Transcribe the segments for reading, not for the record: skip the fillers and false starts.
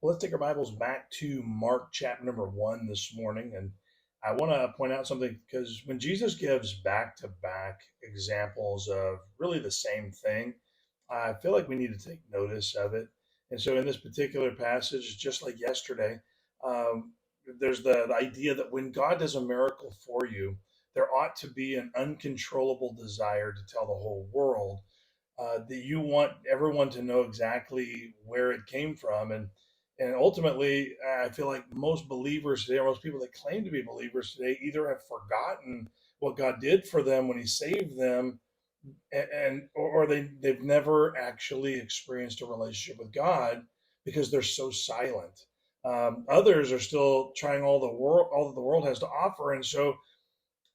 Well, let's take our Bibles back to Mark chapter number 1 this morning. And I want to point out something because when Jesus gives back to back examples of really the same thing, I feel like we need to take notice of it. And so in this particular passage, just like yesterday, um, there's the idea that when God does a miracle for you, there ought to be an uncontrollable desire to tell the whole world that you want everyone to know exactly where it came from. And ultimately, I feel like most believers today, or most people that claim to be believers today, either have forgotten what God did for them when He saved them, or they've never actually experienced a relationship with God because they're so silent. Others are still trying all that the world has to offer, and so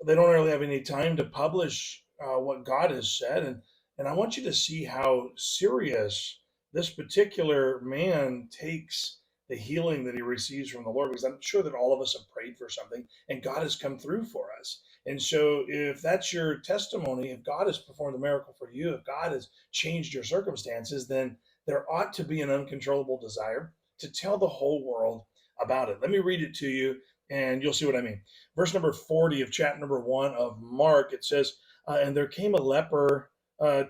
they don't really have any time to publish what God has said. And I want you to see how serious this particular man takes the healing that he receives from the Lord, because I'm sure that all of us have prayed for something and God has come through for us. And so, if that's your testimony, if God has performed a miracle for you, if God has changed your circumstances, then there ought to be an uncontrollable desire to tell the whole world about it. Let me read it to you and you'll see what I mean. Verse number 40 of chapter number 1 of Mark, it says, and there came a leper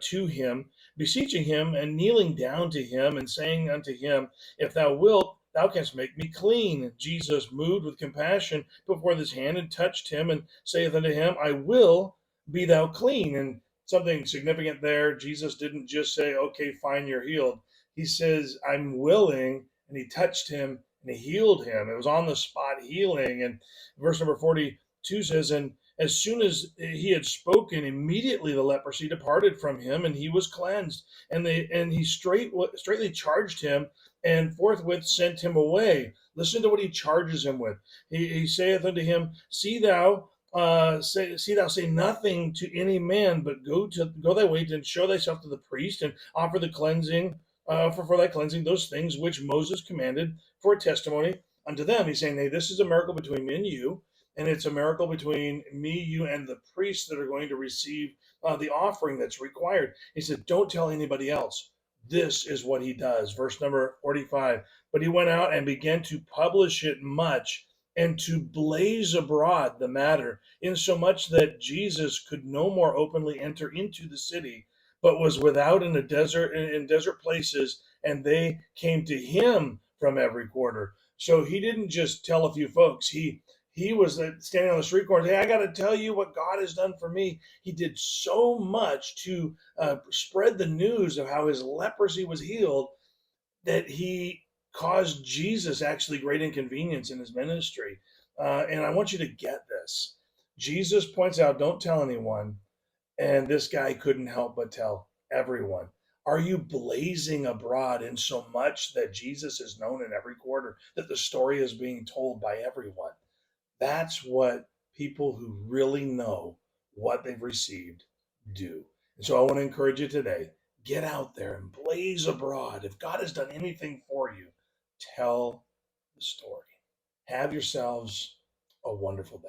to him, beseeching him and kneeling down to him and saying unto him, If thou wilt, thou canst make me clean. And Jesus, moved with compassion, put forth his hand and touched him and saith unto him, I will, be thou clean. And something significant there, Jesus didn't just say, okay, fine, you're healed. He says, I'm willing, and he touched him and he healed him. It was on the spot healing. And verse number 42 says, And as soon as he had spoken, immediately the leprosy departed from him, and he was cleansed. And he straightly charged him, and forthwith sent him away. Listen to what he charges him with. He saith unto him, See thou say nothing to any man, but go thy way and show thyself to the priest, and offer the cleansing for thy cleansing those things which Moses commanded for a testimony unto them. He's saying, hey, this is a miracle between me and you, and it's a miracle between me, you, and the priests that are going to receive the offering that's required. He said, don't tell anybody else. This is what he does. Verse number 45. But he went out and began to publish it much and to blaze abroad the matter, insomuch that Jesus could no more openly enter into the city, but was without in the desert, in desert places, and they came to him from every quarter. So he didn't just tell a few folks. He was standing on the street corner. Hey, I got to tell you what God has done for me. He did so much to spread the news of how his leprosy was healed that he caused Jesus actually great inconvenience in his ministry. And I want you to get this. Jesus points out, don't tell anyone. And this guy couldn't help but tell everyone. Are you blazing abroad in so much that Jesus is known in every quarter, that the story is being told by everyone? That's what people who really know what they've received do. And so I want to encourage you today, get out there and blaze abroad. If God has done anything for you, tell the story. Have yourselves a wonderful day.